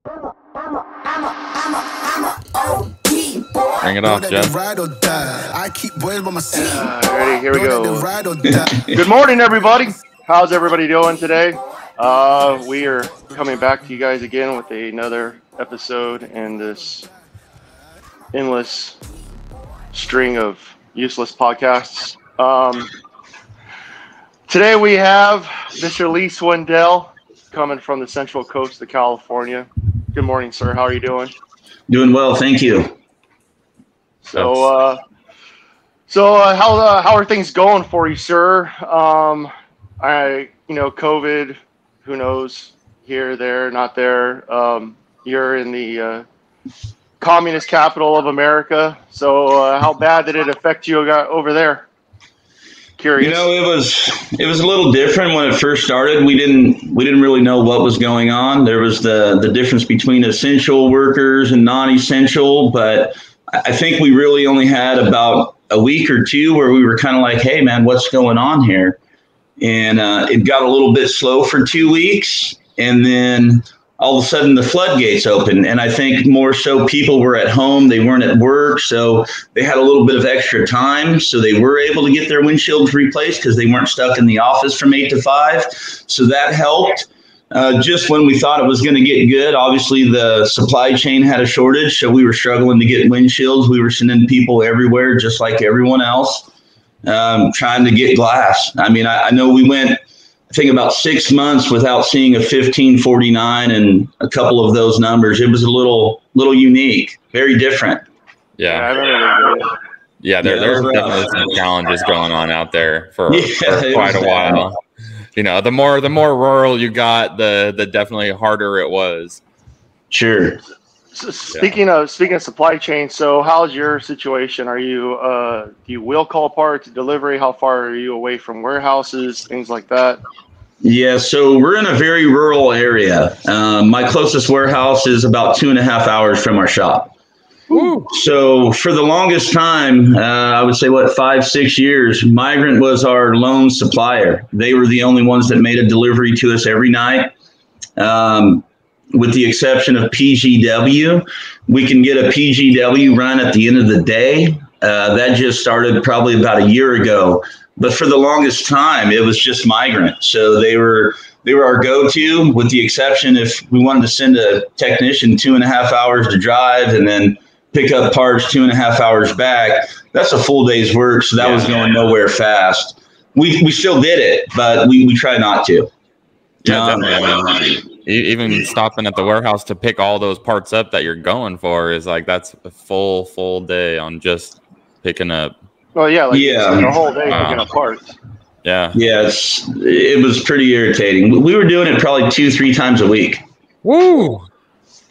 Bring it off, Jeff. Ready? Here we go. Good morning, everybody. How's everybody doing today? We are coming back to you guys again with another episode in this endless string of useless podcasts. Today we have Mr. Lee Swindell coming from the central coast of California. Good morning, sir. How are you doing? Doing well, thank you. So how are things going for you, sir? COVID, who knows, here, there, not there. You're in the communist capital of America. So how bad did it affect you over there? Curious. You know, it was a little different when it first started. We didn't really know what was going on. There was the difference between essential workers and non-essential, but I think we really only had about a week or two where we were kind of like, hey, man, what's going on here? And it got a little bit slow for 2 weeks. And then all of a sudden the floodgates opened. And I think more so people were at home. They weren't at work. So they had a little bit of extra time. So they were able to get their windshields replaced because they weren't stuck in the office from 8 to 5. So that helped. Just when we thought it was going to get good, obviously the supply chain had a shortage, so we were struggling to get windshields. We were sending people everywhere, just like everyone else, trying to get glass. I mean, I know we went, I think, about 6 months without seeing a 1549, and a couple of those numbers. It was a little unique, very different. Yeah, there's definitely some challenges going on out there for quite a while. You know, the more rural you got, the definitely harder it was. Sure. So speaking of supply chain, so how's your situation? Are you do you wheel call parts, delivery? How far are you away from warehouses, things like that? Yeah, so we're in a very rural area. My closest warehouse is about 2.5 hours from our shop. Ooh. So for the longest time, I would say 5-6 years, Migrant was our lone supplier. They were the only ones that made a delivery to us every night. With the exception of PGW, we can get a PGW run at the end of the day. That just started probably about a year ago. But for the longest time, it was just Migrant. So they were our go-to, with the exception if we wanted to send a technician 2.5 hours to drive and then pick up parts 2.5 hours back. That's a full day's work. So that was going nowhere fast. We still did it, but we try not to. Yeah, definitely. Even stopping at the warehouse to pick all those parts up that you're going for is like, that's a full day on just picking up. Well, the whole day picking up parts. Yeah. Yes, it was pretty irritating. We were doing it probably 2-3 times a week. Woo!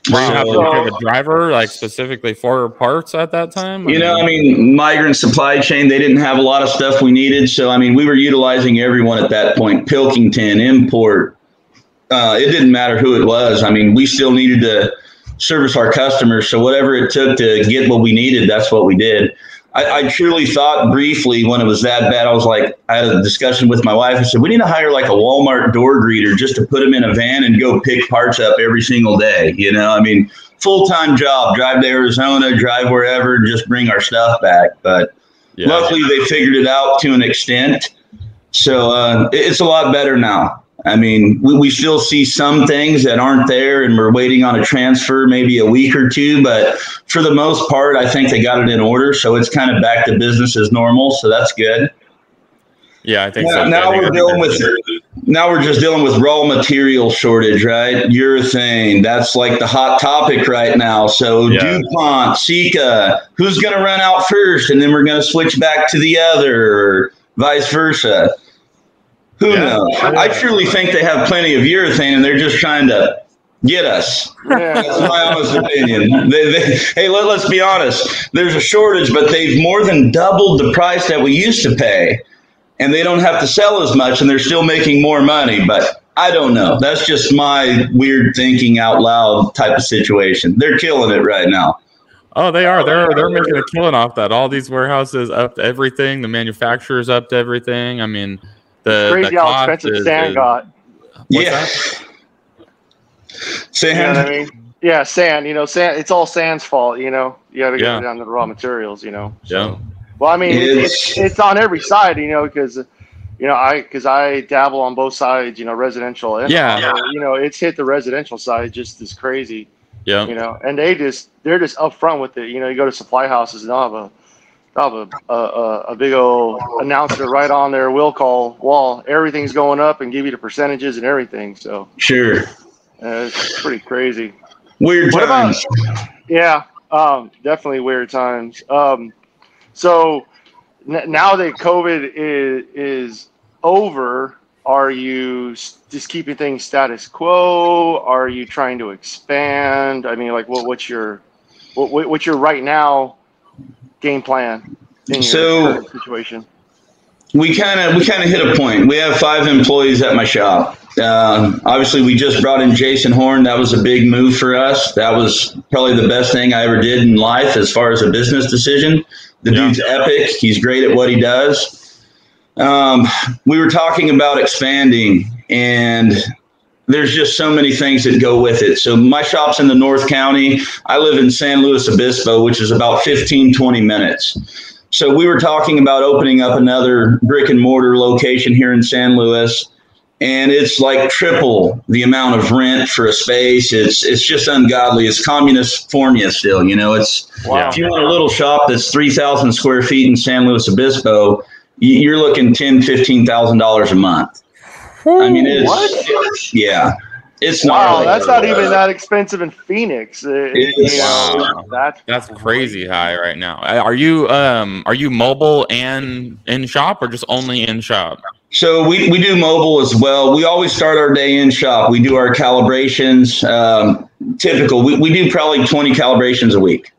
Did you have to have a driver like specifically for parts at that time? I mean, Migrant supply chain, they didn't have a lot of stuff we needed. So, I mean, we were utilizing everyone at that point. Pilkington, import. It didn't matter who it was. I mean, we still needed to service our customers. So whatever it took to get what we needed, that's what we did. I truly thought briefly when it was that bad, I had a discussion with my wife. I said, we need to hire like a Walmart door greeter just to put them in a van and go pick parts up every single day. I mean, full-time job, drive to Arizona, drive wherever, just bring our stuff back. But luckily they figured it out to an extent. So it's a lot better now. I mean, we still see some things that aren't there, and we're waiting on a transfer, maybe a week or two. But for the most part, I think they got it in order. So it's kind of back to business as normal. So that's good. Yeah, I think so. Now we're just dealing with raw material shortage, right? Urethane, that's like the hot topic right now. So DuPont, Sika, who's going to run out first? And then we're going to switch back to the other, or vice versa. Who knows? I truly think they have plenty of urethane, and they're just trying to get us. That's my honest opinion. Hey, let's be honest. There's a shortage, but they've more than doubled the price that we used to pay, and they don't have to sell as much, and they're still making more money. But I don't know. That's just my weird thinking out loud type of situation. They're killing it right now. Oh, they are. They're making a killing off that. All these warehouses upped everything. The manufacturers upped everything. I mean, it's crazy how expensive sand got. Yeah. Sand. You know what I mean? Yeah, sand. You know, sand. It's all sand's fault. You know, you got to go down to the raw materials. You know. So, well, I mean, it's on every side. You know, because I dabble on both sides. You know, residential and you know, it's hit the residential side just as crazy. Yeah. You know, and they're just upfront with it. You know, you go to supply houses and they'll have a big old announcement right on their will call wall. Everything's going up and give you the percentages and everything. So sure, it's pretty crazy. Weird times. Definitely weird times. So now that COVID is over, are you just keeping things status quo? Are you trying to expand? I mean, like, what's your right now game plan in your current situation? We kind of hit a point. We have 5 employees at my shop. Obviously, we just brought in Jason Horn. That was a big move for us. That was probably the best thing I ever did in life as far as a business decision. The dude's epic. He's great at what he does. We were talking about expanding, and there's just so many things that go with it. So my shop's in the North County. I live in San Luis Obispo, which is about 15, 20 minutes. So we were talking about opening up another brick and mortar location here in San Luis, and it's like triple the amount of rent for a space. It's just ungodly. It's communist-formia still, you know. It's if you want a little shop that's 3,000 square feet in San Luis Obispo, you're looking $10,000, $15,000 a month. I mean, it's wow. That's not even that expensive in Phoenix. That's crazy high right now. Are you mobile and in shop, or just only in shop? So we do mobile as well. We always start our day in shop. We do our calibrations. Typical. We do probably 20 calibrations a week.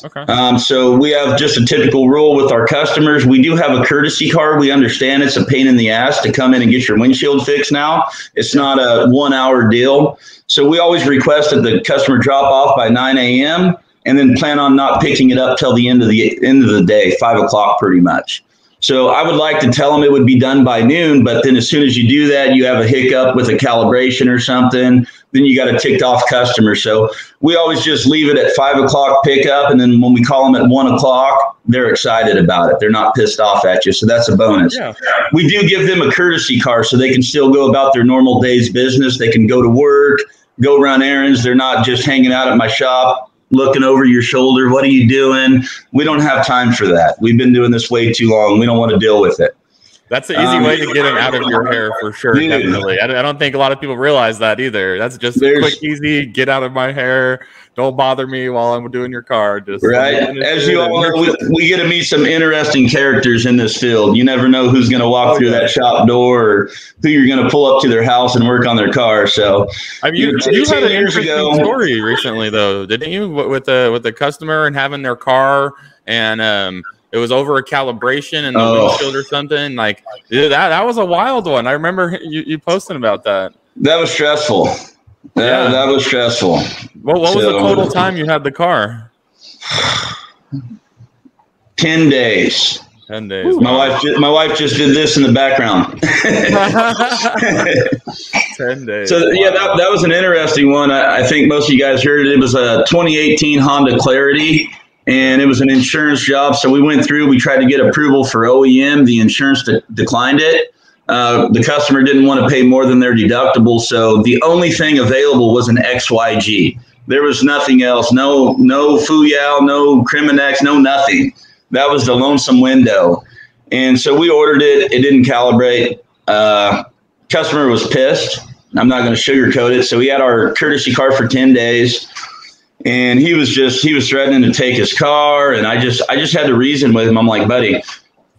Okay. So we have just a typical rule with our customers. We do have a courtesy car. We understand it's a pain in the ass to come in and get your windshield fixed now. It's not a 1-hour deal. So we always request that the customer drop off by 9 a.m. and then plan on not picking it up till the end of the day, 5 o'clock pretty much. So I would like to tell them it would be done by noon, but then as soon as you do that, you have a hiccup with a calibration or something, then you got a ticked off customer. So we always just leave it at 5 o'clock pickup. And then when we call them at 1 o'clock, they're excited about it. They're not pissed off at you. So that's a bonus. Yeah. We do give them a courtesy car so they can still go about their normal day's business. They can go to work, go run errands. They're not just hanging out at my shop, looking over your shoulder. What are you doing? We don't have time for that. We've been doing this way too long. We don't want to deal with it. That's the easy way to get them out of your hair for sure. Dude, definitely. I don't think a lot of people realize that either. That's just a quick, easy, get out of my hair. Don't bother me while I'm doing your car. Just right. As you all know, we get to meet some interesting characters in this field. You never know who's going to walk through that shop door or who you're going to pull up to their house and work on their car. So you had an interesting story recently, though, didn't you? With the customer and having their car and it was over a calibration in the windshield or something. Like that was a wild one. I remember you posting about that. That was stressful. That was stressful. Well, what was the total time you had the car? 10 days. 10 days. My wife just did this in the background. 10 days. So that was an interesting one. I think most of you guys heard it. It was a 2018 Honda Clarity. And it was an insurance job. So we went through, we tried to get approval for OEM. The insurance declined it. The customer didn't want to pay more than their deductible. So the only thing available was an XYG. There was nothing else. No Fuyao, no Criminex, no nothing. That was the lonesome window. And so we ordered it. It didn't calibrate. Customer was pissed. I'm not going to sugarcoat it. So we had our courtesy car for 10 days. And he was threatening to take his car. And I just had to reason with him. I'm like, buddy,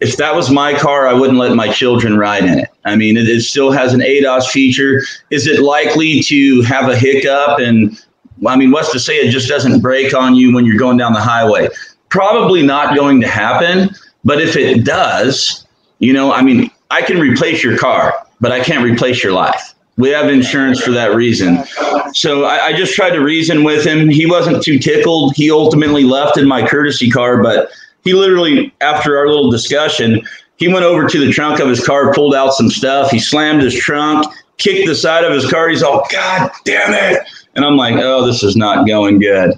if that was my car, I wouldn't let my children ride in it. I mean, it still has an ADAS feature. Is it likely to have a hiccup? And I mean, what's to say it just doesn't brake on you when you're going down the highway? Probably not going to happen. But if it does, I mean, I can replace your car, but I can't replace your life. We have insurance for that reason. So I just tried to reason with him. He wasn't too tickled. He ultimately left in my courtesy car, but he literally, after our little discussion, he went over to the trunk of his car, pulled out some stuff. He slammed his trunk, kicked the side of his car. He's all, God damn it. And I'm like, oh, this is not going good.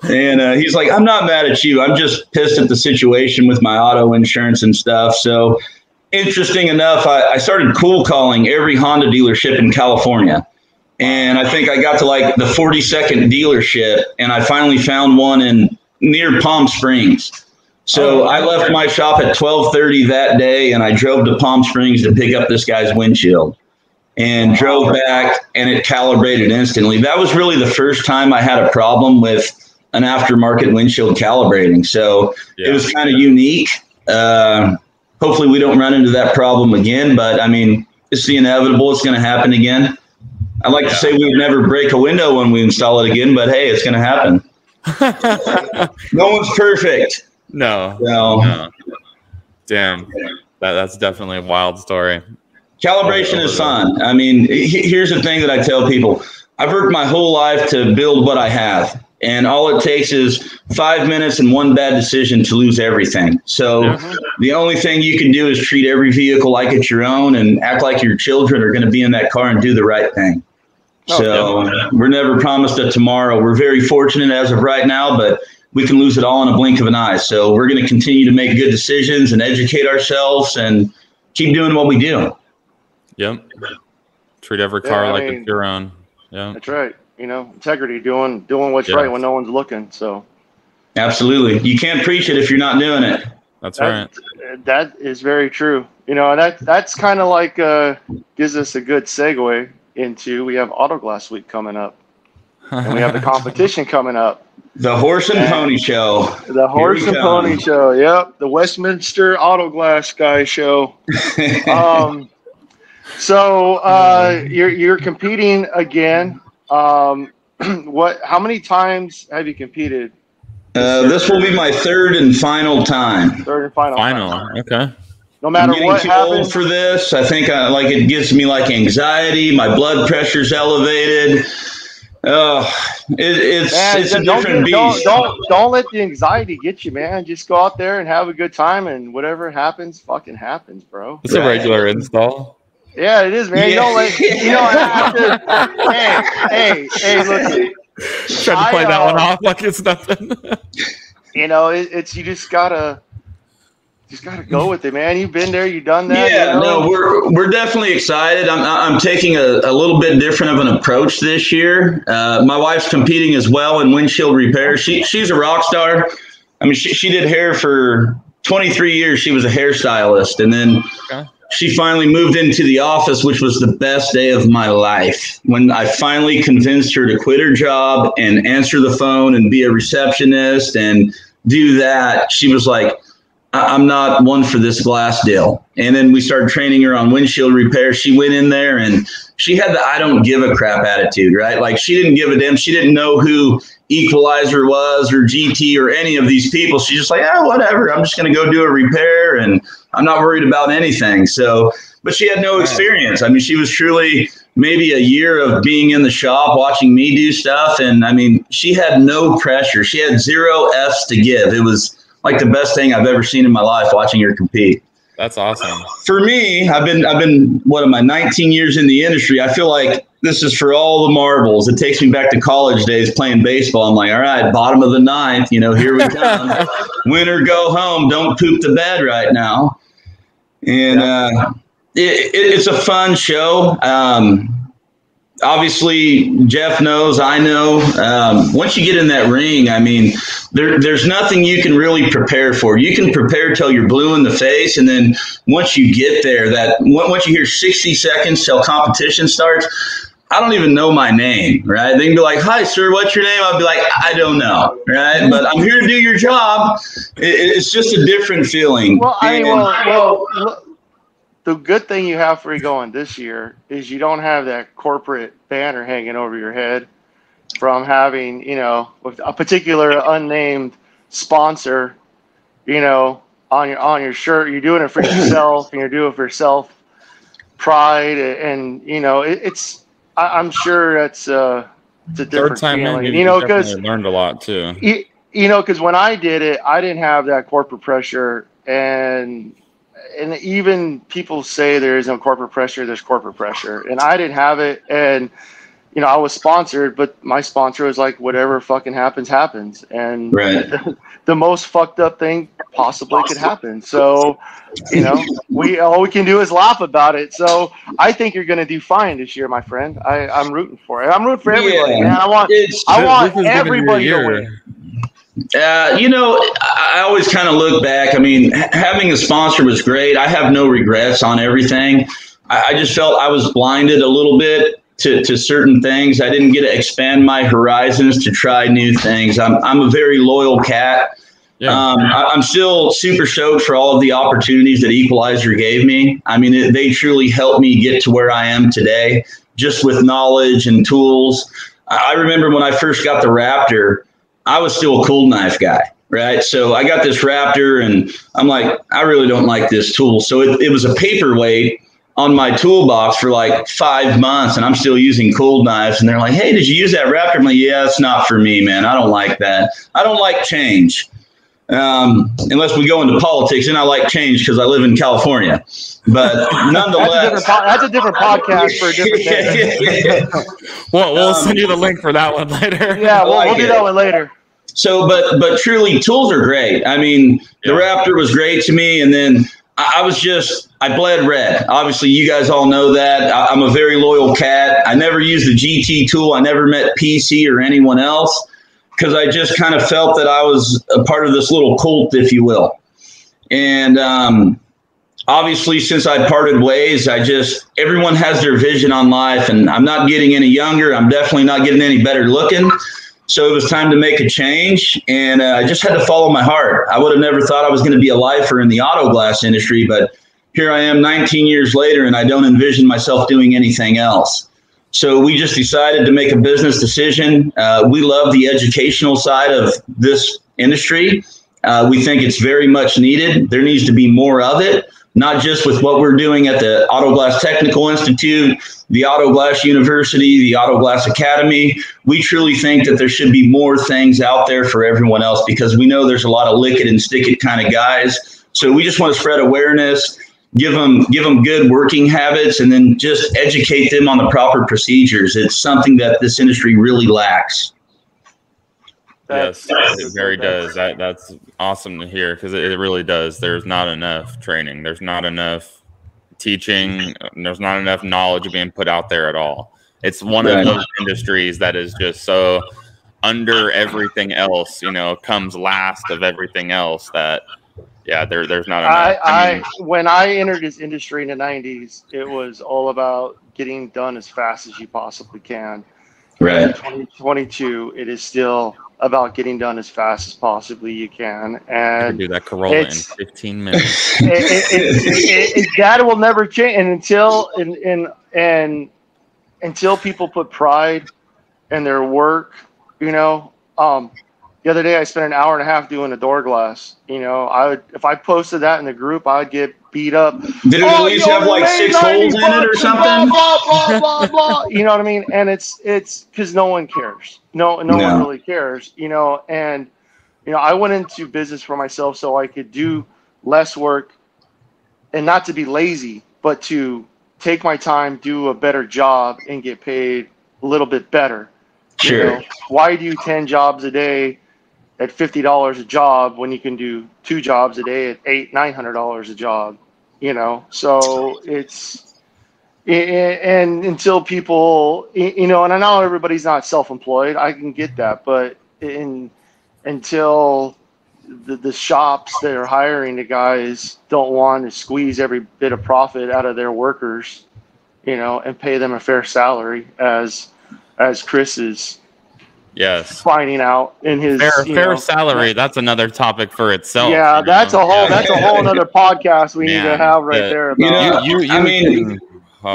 And he's like, I'm not mad at you. I'm just pissed at the situation with my auto insurance and stuff. So interesting enough, I started cold calling every Honda dealership in California. And I think I got to like the 42nd dealership, and I finally found one in near Palm Springs. So I left my shop at 12:30 that day, and I drove to Palm Springs to pick up this guy's windshield. And drove back, and it calibrated instantly. That was really the first time I had a problem with an aftermarket windshield calibrating. So it was kind of unique. Hopefully we don't run into that problem again, but I mean, it's the inevitable. It's going to happen again. I'd like to say we would never break a window when we install it again, but hey, it's going to happen. No one's perfect. No. Damn. That's definitely a wild story. Calibration is fun. I mean, here's the thing that I tell people. I've worked my whole life to build what I have, and all it takes is 5 minutes and one bad decision to lose everything. So the only thing you can do is treat every vehicle like it's your own and act like your children are going to be in that car and do the right thing. We're never promised a tomorrow. We're very fortunate as of right now, but we can lose it all in a blink of an eye. So we're going to continue to make good decisions and educate ourselves and keep doing what we do. Yep. Treat every car like it's your own. Yeah. That's right. You know, integrity, doing what's right when no one's looking. So absolutely. You can't preach it if you're not doing it. That's right. That is very true. You know, and that's kind of like gives us a good segue into, we have Auto Glass Week coming up. And we have the competition coming up. The Horse and Pony Show. The Horse and Pony Show. Yep. The Westminster Auto Glass Guy Show. So you're competing again. How many times have you competed? This will be my third and final time. Third and final. Okay. No matter what happens. I'm getting too old for this. I think it gives me like anxiety. My blood pressure's elevated. It's a different beast. Don't let the anxiety get you, man. Just go out there and have a good time, and whatever happens, fucking happens, bro. It's a regular install. Yeah, it is, man. Yeah. You don't let hey, look. Trying to play that one off like it's nothing. You know, it's you just gotta go with it, man. You've been there, you've done that. Yeah, you know? No, we're definitely excited. I'm taking a little bit different of an approach this year. My wife's competing as well in windshield repair. She's a rock star. I mean, she did hair for 23 years. She was a hairstylist, and then she finally moved into the office, which was the best day of my life. When I finally convinced her to quit her job and answer the phone and be a receptionist and do that, she was like, I'm not one for this glass deal. And then we started training her on windshield repair. She went in there and she had the I don't give a crap attitude, right? Like she didn't give a damn. She didn't know who Equalizer was or GT or any of these people. She's just like, whatever. I'm just going to go do a repair and I'm not worried about anything. So, but she had no experience. I mean, she was truly maybe a year of being in the shop, watching me do stuff. And I mean, she had no pressure. She had 0 F's to give. It was like the best thing I've ever seen in my life watching her compete. That's awesome. For me, I've been 19 years in the industry. I feel like this is for all the marbles. It takes me back to college days playing baseball. I'm like, all right, bottom of the ninth, here we come. Win or go home. Don't poop the bed right now. And it's a fun show. Obviously, Jeff knows, I know. Once you get in that ring, I mean, there's nothing you can really prepare for. You can prepare till you're blue in the face, and then once you get there, once you hear 60 seconds till competition starts, I don't even know my name, right? They can be like, "Hi, sir, what's your name?" I'll be like, "I don't know," right? But I'm here to do your job. It's just a different feeling. Well, well. The good thing you have for you going this year is you don't have that corporate banner hanging over your head from having, with a particular unnamed sponsor, on your shirt. You're doing it for yourself, and you're doing it for self pride, and I'm sure it's a different feeling. Because learned a lot too. Because when I did it, I didn't have that corporate pressure, and even people say there is no corporate pressure, there's corporate pressure. And I didn't have it. And, I was sponsored, but my sponsor was like, whatever fucking happens, happens. And the most fucked up thing possibly could happen. So, all we can do is laugh about it. So I think you're going to do fine this year, my friend. I'm rooting for it. I'm rooting for everybody, man. I want everybody to win. I always kind of look back. I mean, having a sponsor was great. I have no regrets on everything. I just felt I was blinded a little bit to certain things. I didn't get to expand my horizons to try new things. I'm a very loyal cat. Yeah. I'm still super stoked for all of the opportunities that Equalizer gave me. I mean, they truly helped me get to where I am today, just with knowledge and tools. I remember when I first got the Raptor, I was still a cold knife guy, right? So I got this Raptor and I'm like, I really don't like this tool. So it was a paperweight on my toolbox for like 5 months, and I'm still using cold knives. And they're like, hey, did you use that Raptor? I'm like, yeah, it's not for me, man. I don't like that. I don't like change. Unless we go into politics, and I like change because I live in California. But nonetheless, that's a different podcast for a different day. We'll send you the link for that one later. Yeah, we'll do that one later. So, but truly, tools are great. I mean, the Raptor was great to me, and then I bled red. Obviously, you guys all know that. I'm a very loyal cat. I never used the GT tool. I never met PC or anyone else, because I just kind of felt that I was a part of this little cult, if you will. And obviously, since I parted ways, everyone has their vision on life, and I'm not getting any younger. I'm definitely not getting any better looking. So it was time to make a change, and I just had to follow my heart. I would have never thought I was going to be a lifer in the auto glass industry, but here I am 19 years later, and I don't envision myself doing anything else. So we just decided to make a business decision. We love the educational side of this industry. We think it's very much needed. There needs to be more of it, not just with what we're doing at the Auto Glass Technical Institute, the Auto Glass University, the Auto Glass Academy. We truly think that there should be more things out there for everyone else, because we know there's a lot of lick it and stick it kind of guys. So we just want to spread awareness, give them good working habits, and then just educate them on the proper procedures. It's something that this industry really lacks. Yes, it very does. That's awesome to hear, because it really does. There's not enough training. There's not enough teaching. There's not enough knowledge being put out there at all. It's one of those industries that is just so under everything else, comes last of everything else, that there's not enough. When I entered this industry in the 90s, it was all about getting done as fast as you possibly can. Right. In 2022, it is still about getting done as fast as possibly you can. And I can do that Corolla in 15 minutes. That will never change. And until people put pride in their work, the other day I spent an hour and a half doing a door glass. If I posted that in the group, I would get beat up. Did it at least have like 6 holes in it or something? Blah, blah, blah, blah. You know what I mean? And it's because no one cares. No one really cares. And I went into business for myself so I could do less work, and not to be lazy, but to take my time, do a better job, and get paid a little bit better. Sure. Why do 10 jobs a day at $50 a job when you can do 2 jobs a day at $800-900 a job? So and until people, and I know everybody's not self-employed, I can get that, but until the shops that are hiring the guys don't want to squeeze every bit of profit out of their workers, and pay them a fair salary, as Chris is finding out in his fair salary. That's another topic for itself. Yeah, that's a whole another podcast we need to have there. About.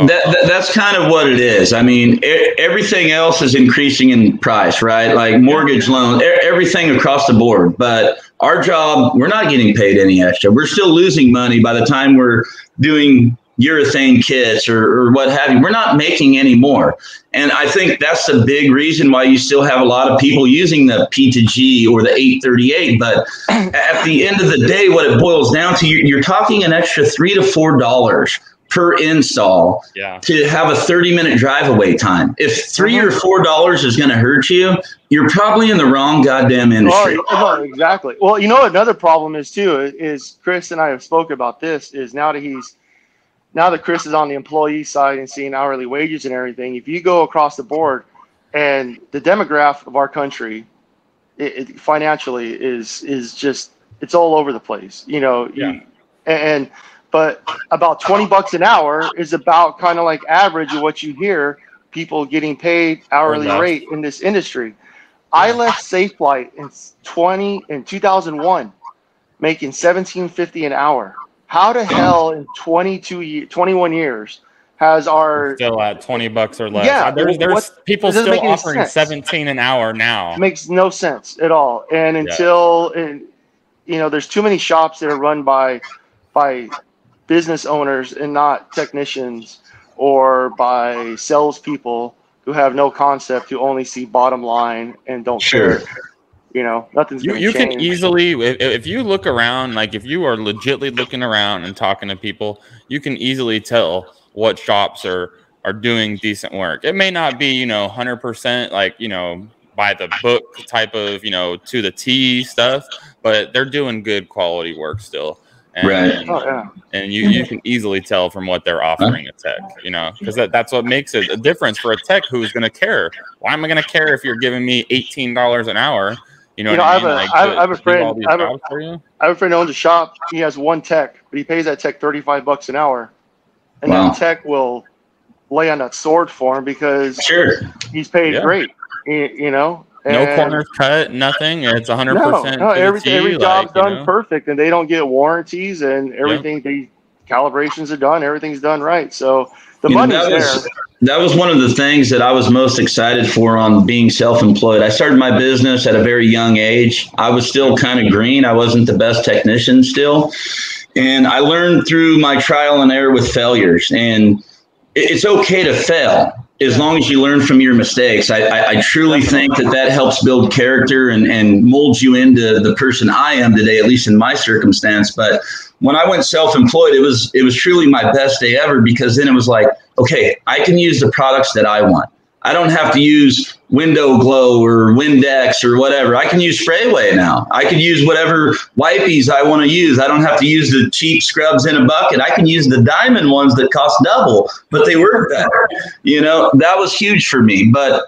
That's kind of what it is. I mean, everything else is increasing in price, right? Like mortgage loans, everything across the board. But our job, we're not getting paid any extra. We're still losing money by the time we're doing urethane kits or what have you. We're not making any more. And I think that's the big reason why you still have a lot of people using the P2G or the 838. But at the end of the day, what it boils down to, you're talking an extra $3 to $4 per install to have a 30-minute drive away time. If $3 or $4 is going to hurt you, you're probably in the wrong goddamn industry. Oh, exactly. Well, you know, another problem is too, is Chris and I have spoken about this, is now that Chris is on the employee side and seeing hourly wages and everything, if you go across the board and the demographic of our country, it financially is just, it's all over the place, you know, but about $20 an hour is about kind of like average of what you hear people getting paid hourly rate in this industry. I left Safelite in 2001, making $17.50 an hour. How the hell in 21 years has our still at $20 or less? Yeah, there's people still offering 17 an hour now. Makes no sense at all. And until you know, there's too many shops that are run by business owners and not technicians, or by salespeople who have no concept, who only see bottom line and don't care. You know, nothing's going to change. You can easily, if you look around, like if you are legitimately looking around and talking to people, you can easily tell what shops are doing decent work. It may not be, you know, 100% like, you know, by the book type of, you know, to the T stuff, but they're doing good quality work still. And, and you can easily tell from what they're offering a tech, you know, because that's what makes it a difference for a tech who's going to care. Why am I going to care if you're giving me $18 an hour? You know, I have a friend. I have a friend who owns a shop. He has one tech, but he pays that tech $35 an hour, and that tech will lay on that sword for him because he's paid great. You know. No corners cut, nothing. It's 100%. No, every job's done perfect, and they don't get warranties, and everything. The calibrations are done. Everything's done right. So the money's there. That was one of the things that I was most excited for on being self-employed. I started my business at a very young age. I was still kind of green. I wasn't the best technician still, and I learned through my trial and error with failures. And it's okay to fail, as long as you learn from your mistakes. I truly think that helps build character and molds you into the person I am today, at least in my circumstance. But when I went self-employed, it was truly my best day ever, because then it was like, okay, I can use the products that I want. I don't have to use Window Glow or Windex or whatever. I can use Sprayway now. I can use whatever wipies I want to use. I don't have to use the cheap scrubs in a bucket. I can use the diamond ones that cost double, but they work better. You know, that was huge for me. But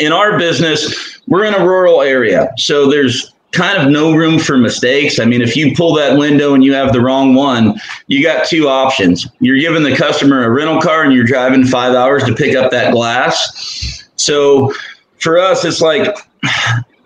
in our business, we're in a rural area, so there's kind of no room for mistakes. I mean, if you pull that window and you have the wrong one, you got two options. You're giving the customer a rental car and you're driving 5 hours to pick up that glass. So for us, it's like,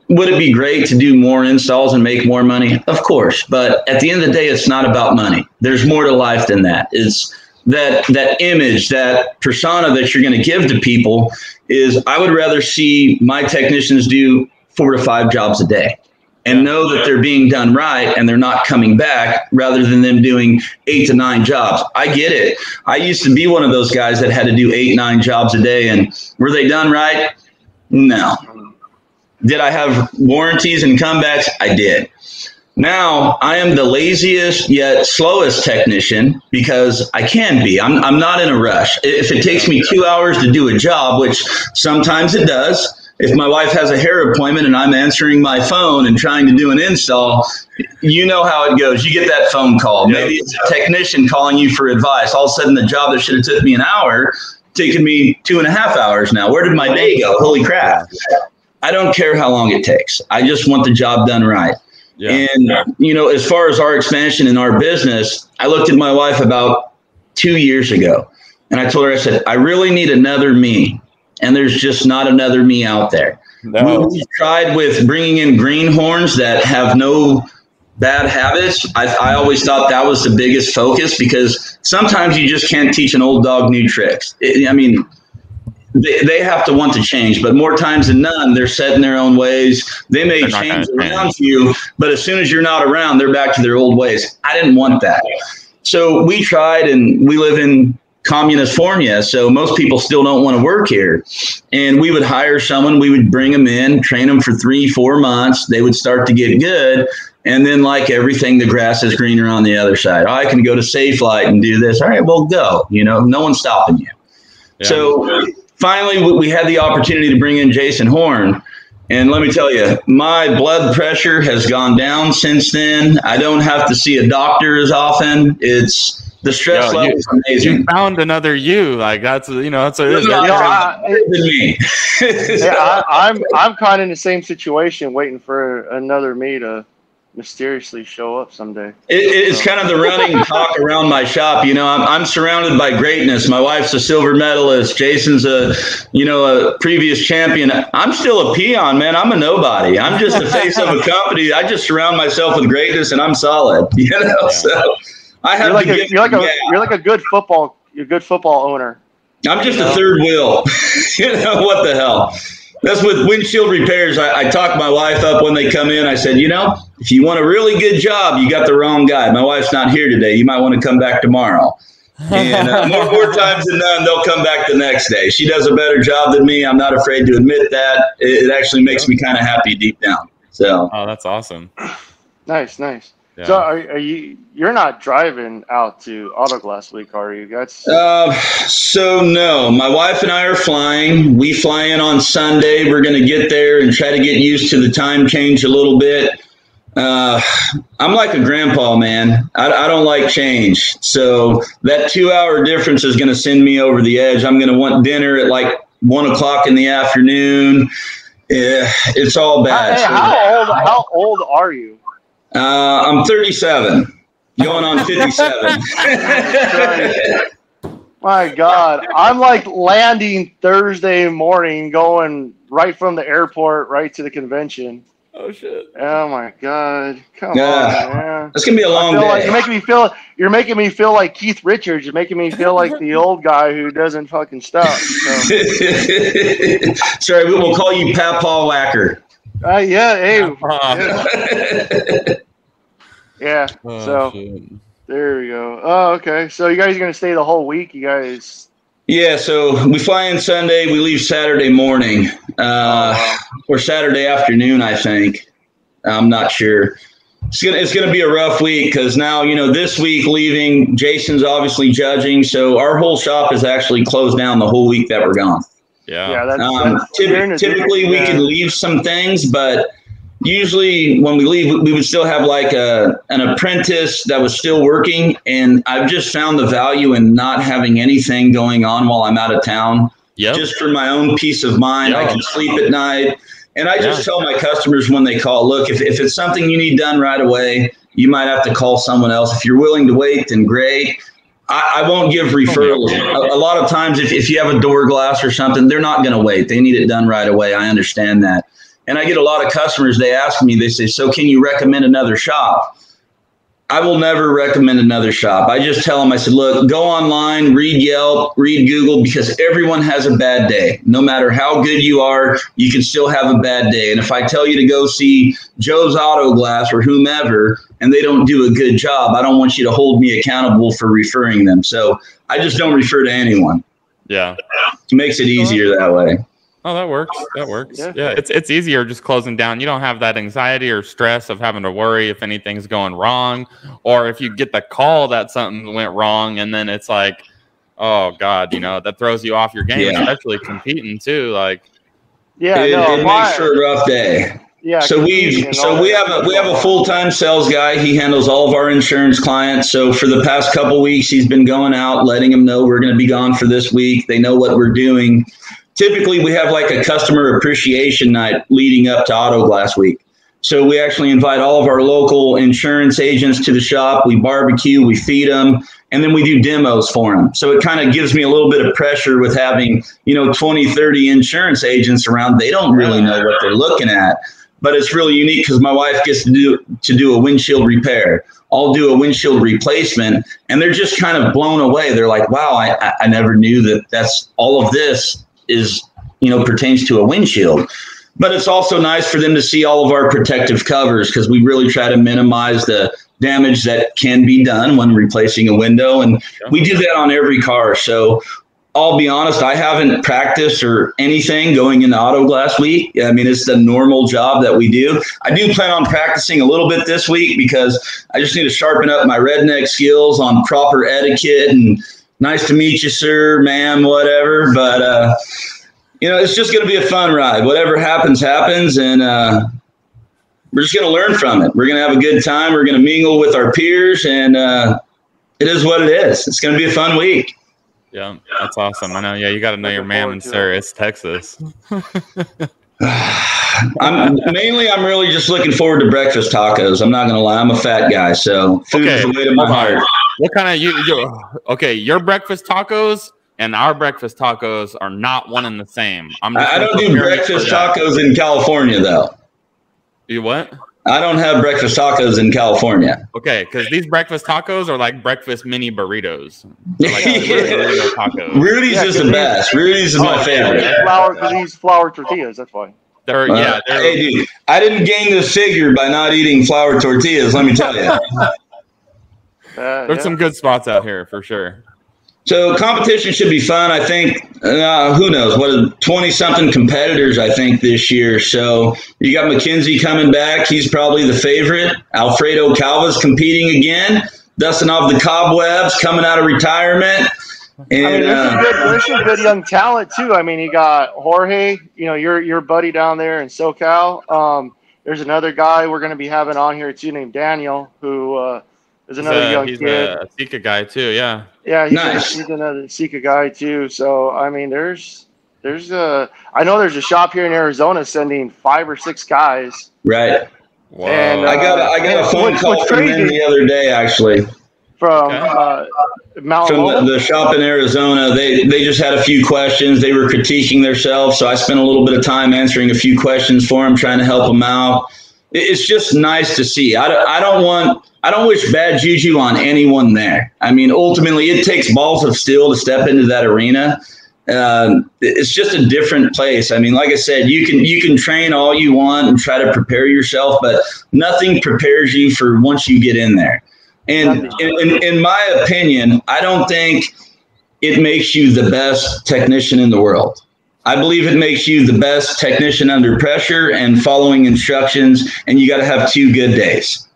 would it be great to do more installs and make more money? Of course. But at the end of the day, it's not about money. There's more to life than that. It's that image, that persona that you're going to give to people is, I would rather see my technicians do 4 to 5 jobs a day and know that they're being done right and they're not coming back, rather than them doing 8 to 9 jobs. I get it. I used to be one of those guys that had to do 8, 9 jobs a day. And were they done right? No. Did I have warranties and comebacks? I did. Now I am the laziest yet slowest technician, because I can be. I'm not in a rush. If it takes me 2 hours to do a job, which sometimes it does, if my wife has a hair appointment and I'm answering my phone and trying to do an install, you know how it goes. You get that phone call. Maybe it's a technician calling you for advice. All of a sudden, the job that should have took me an hour, taking me 2.5 hours now. Where did my day go? Holy crap. I don't care how long it takes. I just want the job done right. And, you know, as far as our expansion in our business, I looked at my wife about 2 years ago and I told her, I said, I really need another me. And there's just not another me out there. No. We tried with bringing in greenhorns that have no bad habits. I always thought that was the biggest focus, because sometimes you just can't teach an old dog new tricks. I mean, they have to want to change, but more times than none, they're set in their own ways. They may change around you, but as soon as you're not around, they're back to their old ways. I didn't want that. So we tried, and we live in communist Formia, so most people still don't want to work here. And we would hire someone, we would bring them in, train them for 3-4 months. They would start to get good. And then, like everything, the grass is greener on the other side. Oh, I can go to Safe Light and do this. All right, well, go. No one's stopping you. Yeah. So finally, we had the opportunity to bring in Jason Horn. And let me tell you, my blood pressure has gone down since then. I don't have to see a doctor as often. It's the stress level is amazing. You found another you. Like that's me. I'm kind of in the same situation, waiting for another me to mysteriously show up someday. It's kind of the running talk around my shop. I'm surrounded by greatness. My wife's a silver medalist. Jason's a previous champion. I'm still a peon, man. I'm a nobody. I'm just the face of a company. I just surround myself with greatness, and I'm solid. So I have. You're like a good football. You're a good football owner. I'm just a third wheel. What the hell? That's with windshield repairs. I talk my wife up when they come in. I said, if you want a really good job, you got the wrong guy. My wife's not here today. You might want to come back tomorrow. And more times than none, they'll come back the next day. She does a better job than me. I'm not afraid to admit that. It actually makes me kind of happy deep down. So. Oh, that's awesome. Nice. Yeah. So you're not driving out to Autoglass Week, are you guys? So no, my wife and I are flying. We fly in on Sunday. We're going to get there and try to get used to the time change a little bit. I'm like a grandpa, man. I don't like change. So that 2-hour difference is going to send me over the edge. I'm going to want dinner at like 1:00 in the afternoon. It's all bad. Hey, how old are you? I'm 37, going on 57. My God, I'm like landing Thursday morning, going right from the airport right to the convention. Oh shit! Oh my God, come on, man. It's gonna be a long day. Like you're making me feel like Keith Richards. You're making me feel like the old guy who doesn't fucking stop. So. Sorry, we'll call you Papaw Whacker. Yeah, hey. Yeah. So there we go. Oh, okay. So you guys are gonna stay the whole week, you guys? Yeah. So we fly in Sunday. We leave Saturday morning, or Saturday afternoon, I think. I'm not sure. It's gonna be a rough week because now this week leaving. Jason's obviously judging, so our whole shop is actually closed down the whole week that we're gone. Yeah. Typically we can leave some things, but usually when we leave, we would still have like an apprentice that was still working. And I've just found the value in not having anything going on while I'm out of town. Just for my own peace of mind. I can sleep at night. And I just tell my customers when they call, look, if it's something you need done right away, you might have to call someone else. If you're willing to wait, then great. I won't give referrals. A lot of times, if you have a door glass or something, they're not going to wait. They need it done right away. I understand that. And I get a lot of customers, they ask me, they say, so can you recommend another shop? I will never recommend another shop. I just tell them, I said, look, go online, read Yelp, read Google, because everyone has a bad day. No matter how good you are, you can still have a bad day. And if I tell you to go see Joe's Auto Glass or whomever, and they don't do a good job, I don't want you to hold me accountable for referring them. So I just don't refer to anyone. Yeah. It makes it easier that way. Oh, that works. Yeah, it's easier just closing down. You don't have that anxiety or stress of having to worry if anything's going wrong, or if you get the call that something went wrong, and then it's like, oh God, that throws you off your game, especially competing too. Like, it makes for a rough day. Yeah. So we have a full-time sales guy. He handles all of our insurance clients. So for the past couple weeks, he's been going out, letting them know we're going to be gone for this week. They know what we're doing. Typically, we have like a customer appreciation night leading up to Auto Glass Week. So we actually invite all of our local insurance agents to the shop. We barbecue, we feed them, and then we do demos for them. So it kind of gives me a little bit of pressure with having, 20, 30 insurance agents around. They don't really know what they're looking at. But it's really unique because my wife gets to do a windshield repair. I'll do a windshield replacement, and they're just kind of blown away. They're like, wow, I never knew that's all of this is, pertains to a windshield. But it's also nice for them to see all of our protective covers because we really try to minimize the damage that can be done when replacing a window. And we do that on every car. So I'll be honest, I haven't practiced or anything going into Auto Glass Week. I mean, it's the normal job that we do. I do plan on practicing a little bit this week because I just need to sharpen up my redneck skills on proper etiquette and nice to meet you, sir, ma'am, whatever. But, it's just going to be a fun ride. Whatever happens, happens. And we're just going to learn from it. We're going to have a good time. We're going to mingle with our peers. And it is what it is. It's going to be a fun week. Yeah, that's awesome. I know. Yeah, you got to know your ma'am and sir. It's Texas. I'm really just looking forward to breakfast tacos. I'm not going to lie. I'm a fat guy, so food is the way to my heart. What kind of okay, your breakfast tacos and our breakfast tacos are not one and the same. I don't do breakfast tacos in California, though. You what? I don't have breakfast tacos in California. Okay, because these breakfast tacos are like breakfast mini burritos. Like burrito tacos. Rudy's is the best. Rudy's is my favorite. These flour tortillas, that's why. Hey, dude, I didn't gain this figure by not eating flour tortillas, let me tell you. There's some good spots out here for sure. So competition should be fun. I think, who knows, 20-something competitors, I think, this year. So you got McKenzie coming back. He's probably the favorite. Alfredo Calva's competing again, dusting off the cobwebs, coming out of retirement. And there's some good young talent, too. I mean, you got Jorge, your buddy down there in SoCal. There's another guy we're going to be having on here, too, named Daniel, who is another young kid. He's a Sika guy, too, yeah. Yeah, he's another Sika guy too. So I mean, I know there's a shop here in Arizona sending 5 or 6 guys. Right. Wow. And I got a phone call from them the other day, actually. From Mount from the shop in Arizona. They just had a few questions. They were critiquing themselves, so I spent a little bit of time answering a few questions for them, trying to help them out. It's just nice to see. I don't wish bad juju on anyone there. I mean, ultimately, it takes balls of steel to step into that arena. It's just a different place. I mean, like I said, you can train all you want and try to prepare yourself, but nothing prepares you for once you get in there. And in my opinion, I don't think it makes you the best technician in the world. I believe it makes you the best technician under pressure and following instructions, and you got to have 2 good days.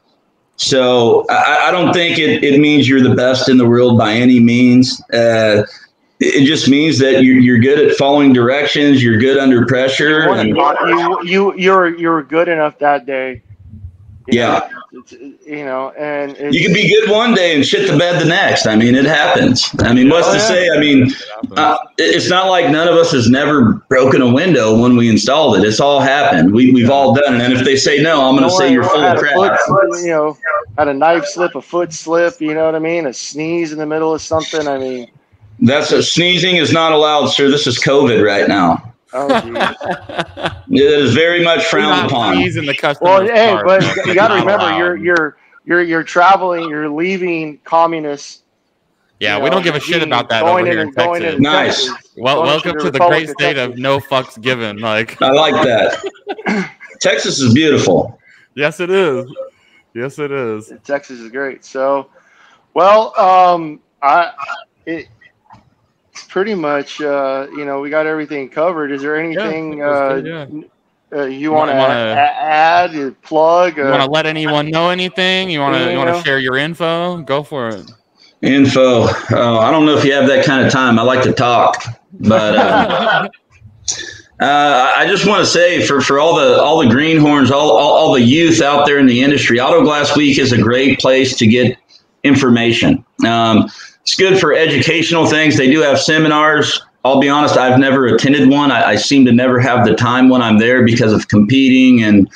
So I don't think it means you're the best in the world by any means. It just means that you're good at following directions. You're good under pressure. You're good enough that day. Yeah. And you could be good one day and shit the bed the next. I mean, it happens. I mean, what's to say? I mean, it's not like none of us has never broken a window when we installed it. It's all happened. We've all done it. And if they say no, I'm going to say you're full of crap. Had a knife slip, a foot slip. You know what I mean? A sneeze in the middle of something. I mean, sneezing is not allowed, sir. This is COVID right now. Oh, it is very much frowned upon. Well, hey, but you got to remember, you're traveling, you're leaving communist. Yeah, we don't give a shit about that over here in Texas. Nice. Well, welcome to the great state of no fucks given. Like, I like that. Texas is beautiful. Yes, it is. Yes, it is. Texas is great. So, well, it's pretty much, we got everything covered. Is there anything you want to add, plug? You want to let anyone know anything? You want to share your info? Go for it. Info. I don't know if you have that kind of time. I like to talk, but I just want to say for all the greenhorns, all the youth out there in the industry, Auto Glass Week is a great place to get information. It's good for educational things. They do have seminars. I'll be honest, I've never attended one. I seem to never have the time when I'm there because of competing and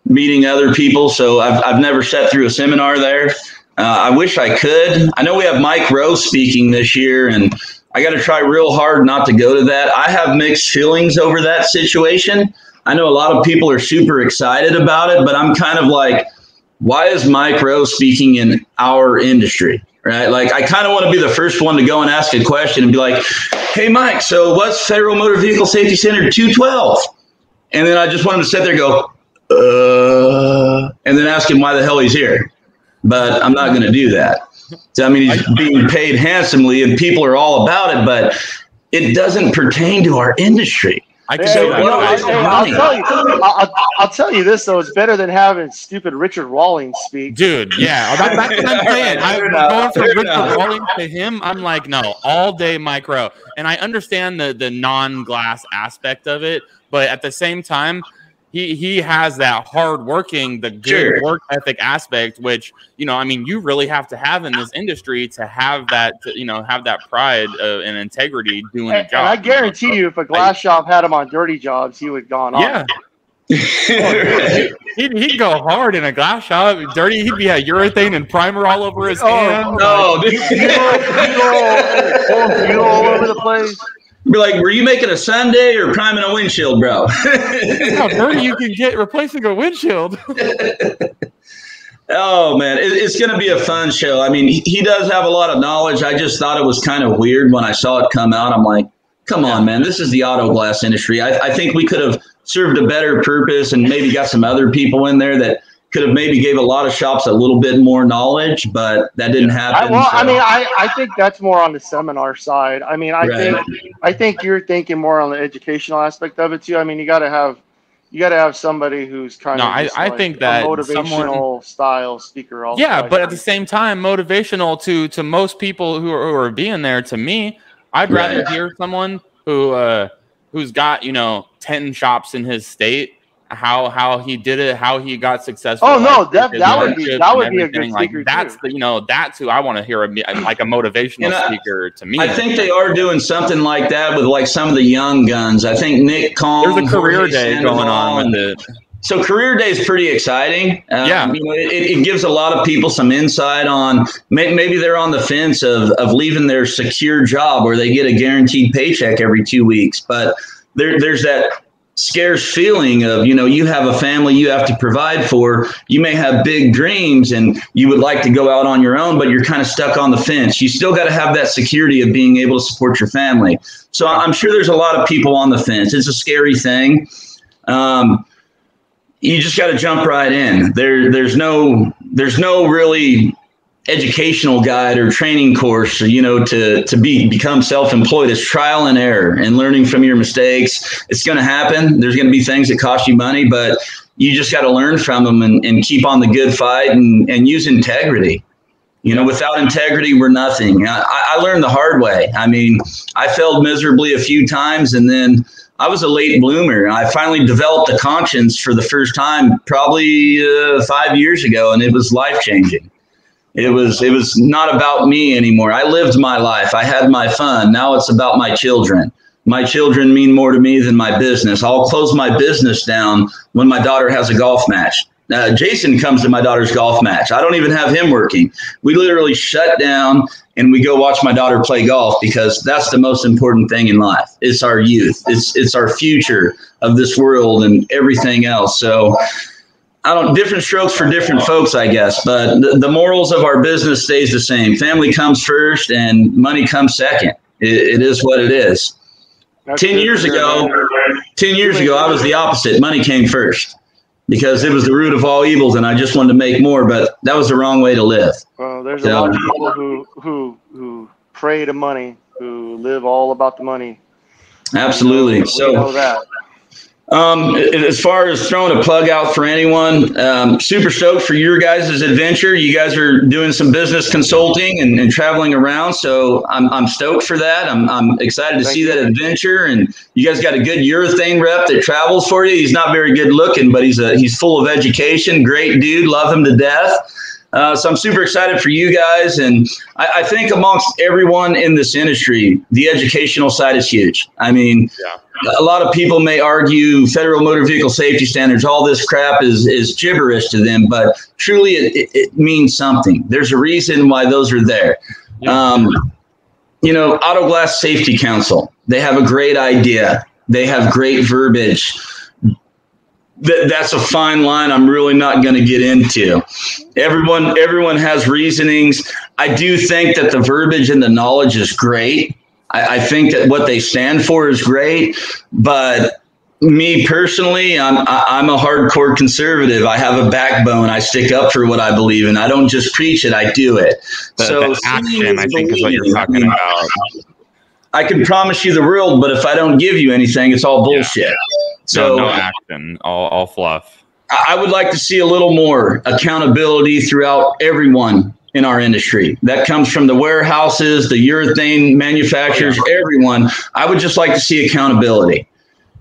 meeting other people. So I've never sat through a seminar there. I wish I could. I know we have Mike Rowe speaking this year, and I got to try real hard not to go to that. I have mixed feelings over that situation. I know a lot of people are super excited about it, but I'm kind of like, why is Mike Rowe speaking in our industry? Right? Like, I kind of want to be the first one to go and ask a question and be like, hey, Mike, so what's Federal Motor Vehicle Safety Standard 212? And then I just want him to sit there and go, and then ask him why the hell he's here. But I'm not going to do that. So, I mean, he's being paid handsomely and people are all about it. But it doesn't pertain to our industry. I can say I'll tell you this though, it's better than having stupid Richard Rawlings speak. Dude, yeah, that's what I'm saying. I'm going from Richard Rawlings to him. I'm like, no, all day micro. And I understand the non-glass aspect of it, but at the same time, he has that hard working, the good work ethic aspect, which, you know, I mean, you really have to have in this industry to have that, have that pride and integrity doing a job. And I guarantee you, if a glass shop had him on dirty jobs, he would have gone on. Yeah. He'd go hard in a glass shop. Dirty, he'd be a urethane and primer all over his hand. No, you all over the place. Be like, were you making a Sunday or priming a windshield, bro? How dirty you can get replacing a windshield. Oh, man, it's going to be a fun show. I mean, he does have a lot of knowledge. I just thought it was kind of weird when I saw it come out. I'm like, come on, man, this is the auto glass industry. I think we could have served a better purpose and maybe got some other people in there that could have maybe gave a lot of shops a little bit more knowledge, but that didn't happen. I think that's more on the seminar side. I mean, I think you're thinking more on the educational aspect of it too. I mean, you got to have somebody who's kind of I think that motivational style speaker also. Yeah, but at the same time, motivational to most people who are being there. To me, I'd rather hear someone who's got 10 shops in his state. How he did it, how he got successful. Oh no, that would be a good speaker. Like, that's too. That's who I want to hear like a motivational speaker to me. I think they are doing something like that with like some of the young guns. I think Nick Kong. There's a career day going on with it. So career day is pretty exciting. It gives a lot of people some insight on maybe they're on the fence of leaving their secure job where they get a guaranteed paycheck every 2 weeks, but there's that scarce feeling of, you have a family you have to provide for. You may have big dreams and you would like to go out on your own, but you're kind of stuck on the fence. You still got to have that security of being able to support your family. So I'm sure there's a lot of people on the fence. It's a scary thing. You just got to jump right in. There's no really educational guide or training course, to become self-employed. It's trial and error and learning from your mistakes. It's going to happen. There's going to be things that cost you money, but you just got to learn from them and keep on the good fight and use integrity. Without integrity, we're nothing. I learned the hard way. I mean, I failed miserably a few times, and then I was a late bloomer. I finally developed a conscience for the first time, probably 5 years ago, and it was life-changing. It was not about me anymore. I lived my life. I had my fun. Now it's about my children. My children mean more to me than my business. I'll close my business down when my daughter has a golf match. Jason comes to my daughter's golf match. I don't even have him working. We literally shut down and we go watch my daughter play golf because that's the most important thing in life. It's our youth. It's our future of this world and everything else. So different strokes for different folks, I guess, but the morals of our business stays the same. Family comes first and money comes second. It is what it is. 10 years ago, I was the opposite. Money came first because it was the root of all evils, and I just wanted to make more, but that was the wrong way to live. Well, there's a lot of people who pray to money, who live all about the money. Absolutely. We know that. As far as throwing a plug out for anyone, super stoked for your guys' adventure. You guys are doing some business consulting and traveling around, so I'm stoked for that. I'm excited to see that adventure, and you guys got a good urethane rep that travels for you. He's not very good looking, but he's full of education. Great dude, love him to death. So I'm super excited for you guys, and I think amongst everyone in this industry, the educational side is huge. I mean, a lot of people may argue federal motor vehicle safety standards, all this crap is gibberish to them, but truly it means something. There's a reason why those are there. Auto Glass Safety Council, they have a great idea. They have great verbiage. That's a fine line I'm really not going to get into. Everyone has reasonings. I do think that the verbiage and the knowledge is great. I think that what they stand for is great, but me personally, I'm a hardcore conservative. I have a backbone. I stick up for what I believe in. I don't just preach it, I do it. The action, I think, is what you're talking about. I can promise you the world, but if I don't give you anything, it's all bullshit. Yeah. So no action, all fluff. I would like to see a little more accountability throughout everyone in our industry. That comes from the warehouses, the urethane manufacturers, everyone. I would just like to see accountability.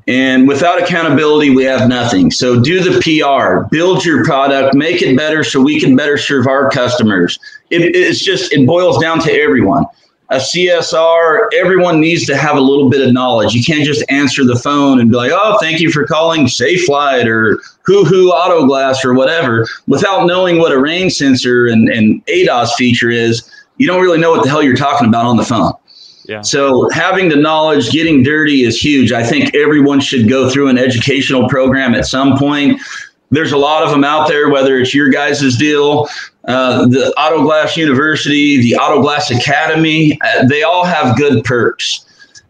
And without accountability, we have nothing. So do the PR, build your product, make it better so we can better serve our customers. It boils down to everyone. A CSR, everyone needs to have a little bit of knowledge. You can't just answer the phone and be like, oh, thank you for calling Safe Flight or Hoo Auto Glass or whatever. Without knowing what a rain sensor and ADAS feature is, you don't really know what the hell you're talking about on the phone. Yeah. So having the knowledge, getting dirty is huge. I think everyone should go through an educational program at some point. There's a lot of them out there, whether it's your guys' deal, the Auto Glass University, the Auto Glass Academy, they all have good perks.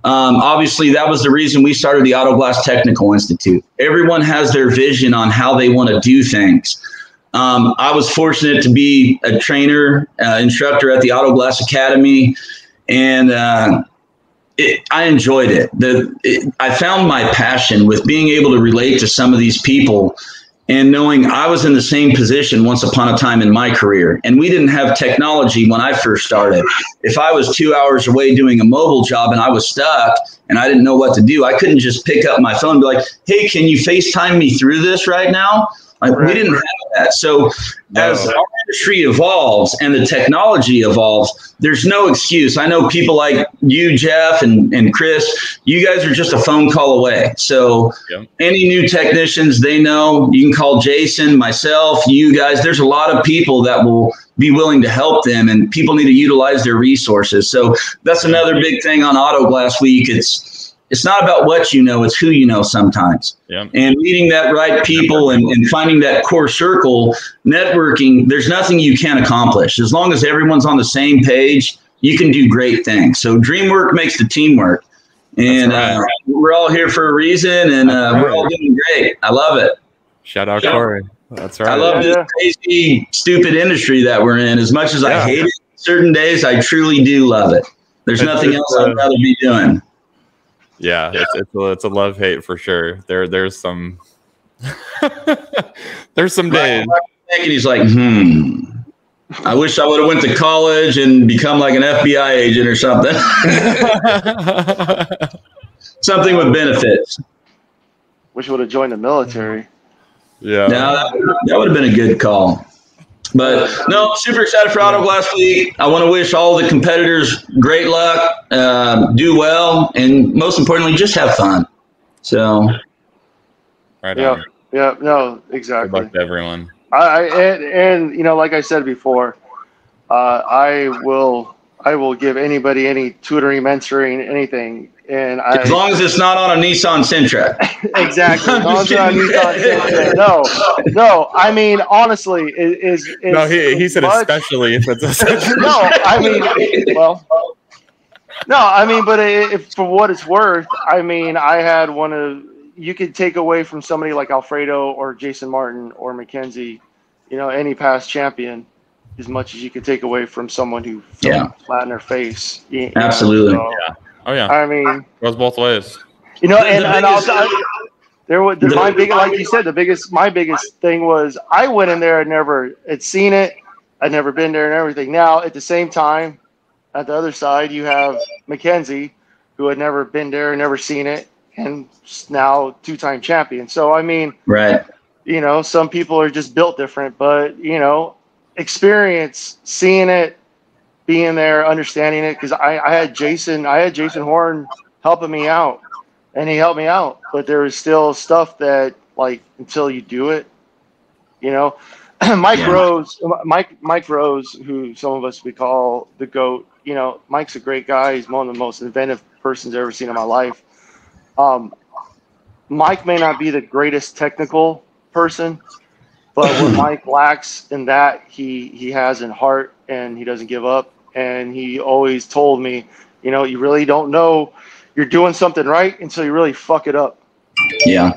Obviously, that was the reason we started the Auto Glass Technical Institute. Everyone has their vision on how they want to do things. I was fortunate to be a trainer, instructor at the Auto Glass Academy, and I enjoyed it. I found my passion with being able to relate to some of these people and knowing I was in the same position once upon a time in my career. And we didn't have technology when I first started. If I was 2 hours away doing a mobile job and I was stuck and I didn't know what to do, I couldn't just pick up my phone and be like, hey, can you FaceTime me through this right now? Like, we didn't have that. So as our industry evolves and the technology evolves, there's no excuse. I know people like you, Jeff, and Chris, you guys are just a phone call away. So any new technicians, they know you can call Jason, myself, you guys. There's a lot of people that will be willing to help them, and people need to utilize their resources. So that's another big thing on Auto Glass Week. It's not about what you know, it's who you know sometimes. And meeting that right people and finding that core circle, networking, there's nothing you can't accomplish. As long as everyone's on the same page, you can do great things. So dream work makes the team work. And we're all here for a reason, and we're all doing great. I love it. Shout out Corey. That's right. I love this crazy, stupid industry that we're in. As much as I hate it certain days, I truly do love it. There's nothing else I'd rather be doing. Yeah, it's a love-hate for sure. There's some there's some days. And he's like, I wish I would have went to college and become like an FBI agent or something. Something with benefits. Wish I would have joined the military. Yeah. No, that would have been a good call. But no, super excited for Auto Glass Week. I want to wish all the competitors great luck, do well, and most importantly, just have fun. So, no, exactly. Good luck to everyone. And you know, like I said before, I will give anybody any tutoring, mentoring, anything. And as long as it's not on a Nissan Sentra. Exactly. As long as it's on a Nissan Sentra. No. I mean, honestly, no. He said especially if it's a Sentra. But for what it's worth, I mean, I had one of. You could take away from somebody like Alfredo or Jason Martin or Mackenzie, you know, any past champion, as much as you could take away from someone who fell flat in their face. Absolutely. So, oh yeah. I mean, goes both ways. You know, and also my biggest, like you said, my biggest thing was I went in there, had seen it, I'd never been there and everything. Now at the same time, at the other side, you have Mackenzie, who had never been there, never seen it, and now 2-time champion. So I mean, you know, some people are just built different, but you know, experience, seeing it, being there, understanding it, because I had Jason Horn helping me out, and he helped me out, but there was still stuff that, like, until you do it, you know. Mike Rose, who some of us we call the GOAT, you know, Mike's a great guy. He's one of the most inventive persons I've ever seen in my life. Mike may not be the greatest technical person, but what Mike lacks in that, he has in heart, and he doesn't give up. And he always told me, you know, you really don't know you're doing something right until you really fuck it up. Yeah.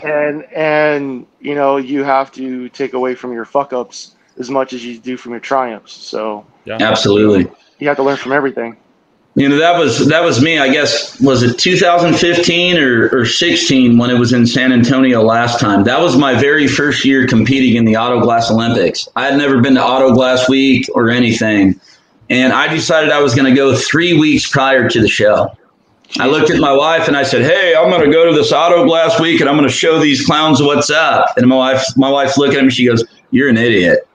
And you know, you have to take away from your fuck ups as much as you do from your triumphs. So absolutely, you have to learn from everything. That was me. I guess, was it 2015 or 16 when it was in San Antonio last time? That was my very first year competing in the Auto Glass Olympics. I had never been to Auto Glass Week or anything. And I decided I was going to go 3 weeks prior to the show. I looked at my wife and I said, "Hey, I'm going to go to this Auto Glass Week and I'm going to show these clowns what's up." And my wife's looking at me. She goes, "You're an idiot."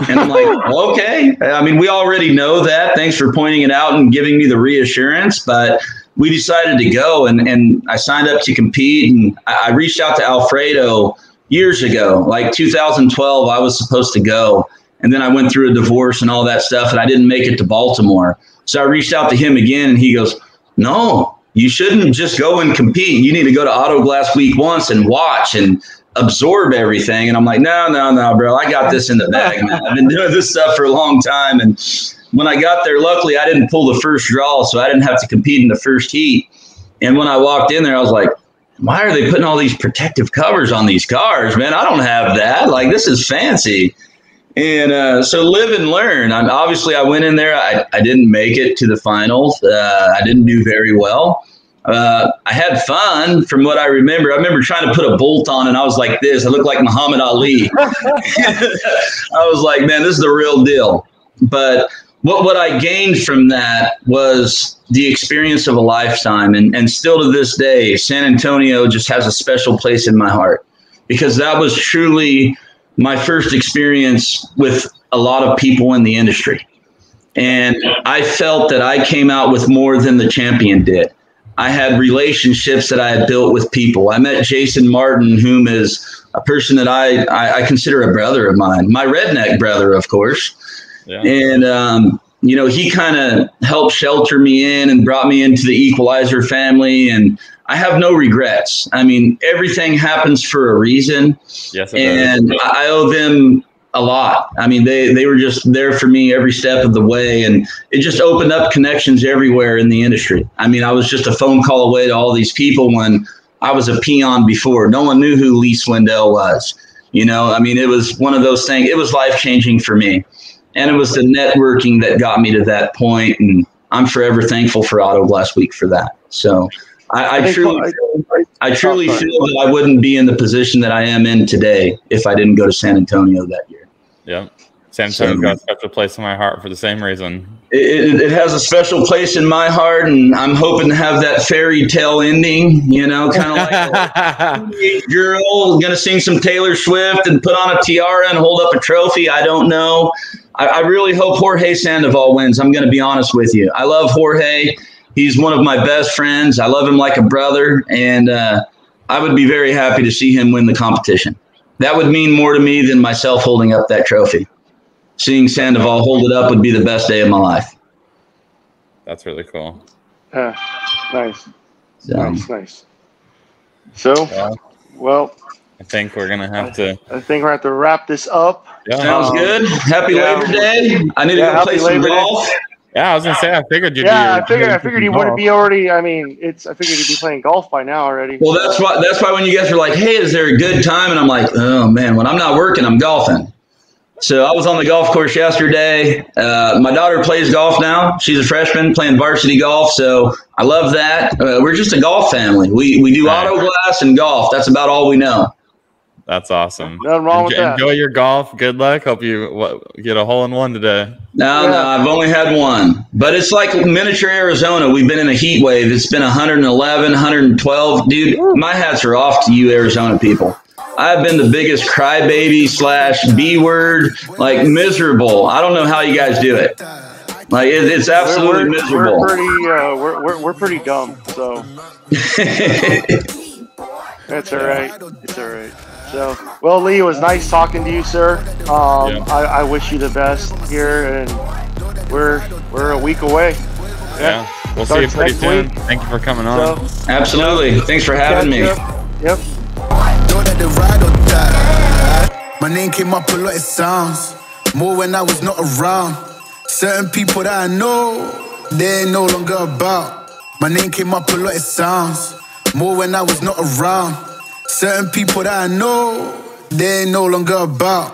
And I'm like, "Okay." I mean, we already know that. Thanks for pointing it out and giving me the reassurance. But we decided to go, and I signed up to compete. And I reached out to Alfredo years ago, like 2012. I was supposed to go. And then I went through a divorce and all that stuff, and I didn't make it to Baltimore. So I reached out to him again, and he goes, "No, you shouldn't just go and compete. You need to go to Auto Glass Week once and watch and absorb everything." And I'm like, no, bro. I got this in the bag, man. I've been doing this stuff for a long time. And when I got there, luckily, I didn't pull the first draw, so I didn't have to compete in the first heat. And when I walked in there, I was like, why are they putting all these protective covers on these cars, man? I don't have that. Like, this is fancy. And so live and learn. Obviously, I went in there. I didn't make it to the finals. I didn't do very well. I had fun from what I remember. I remember trying to put a bolt on, and I was like this. I looked like Muhammad Ali. I was like, man, this is the real deal. But what I gained from that was the experience of a lifetime. And still to this day, San Antonio just has a special place in my heart, because that was truly my first experience with a lot of people in the industry. And I felt that I came out with more than the champion did. I had relationships that I had built with people. I met Jason Martin, whom is a person that I consider a brother of mine, my redneck brother, of course. Yeah. And, he kind of helped shelter me in and brought me into the Equalizer family. And I have no regrets. I mean, everything happens for a reason. Yes, and I owe them a lot. I mean, they were just there for me every step of the way, and it just opened up connections everywhere in the industry. I mean, I was just a phone call away to all these people when I was a peon before. No one knew who Lee Swindell was. I mean, it was one of those things. It was life-changing for me, and it was the networking that got me to that point, and I'm forever thankful for Auto Glass Week for that. So I truly feel that I wouldn't be in the position that I am in today if I didn't go to San Antonio that year. Yeah. San Antonio's got a special place in my heart for the same reason. It has a special place in my heart, and I'm hoping to have that fairy tale ending, kind of like a girl going to sing some Taylor Swift and put on a tiara and hold up a trophy. I don't know. I really hope Jorge Sandoval wins. I'm going to be honest with you. I love Jorge. He's one of my best friends. I love him like a brother, and I would be very happy to see him win the competition. That would mean more to me than myself holding up that trophy. Seeing Sandoval hold it up would be the best day of my life. That's really cool. Nice. Nice. So, well, I think we're going to have to. I think we're going to have to wrap this up. Yeah. Sounds good. Happy Labor Day. I need to go play some golf. Yeah, I was gonna say. I figured you'd. Yeah, I figured you wouldn't be already. I mean, I figured you'd be playing golf by now already. Well, that's why when you guys are like, "Hey, is there a good time?" and I'm like, "Oh man, when I'm not working, I'm golfing." So I was on the golf course yesterday. My daughter plays golf now. She's a freshman playing varsity golf, so I love that. We're just a golf family. We do auto glass and golf. That's about all we know. That's awesome. Nothing wrong with that. Enjoy your golf. Good luck. Hope you get a hole in one today. No, I've only had one. But it's like miniature Arizona. We've been in a heat wave. It's been 111, 112. Dude, my hats are off to you Arizona people. I've been the biggest crybaby / B word, like miserable. I don't know how you guys do it. Like it's absolutely miserable. We're pretty dumb. So that's all right. It's all right. So, well, Lee, it was nice talking to you, sir. I wish you the best here, and we're a week away. Yeah. We'll see you pretty soon. Thank you for coming on. So, absolutely. Thanks for having me. Yep. Don't let the ride or die. My name came up a lot of sounds, more when I was not around. Certain people that I know, they ain't no longer about. My name came up a lot of sounds, more when I was not around. Certain people that I know, they ain't no longer about.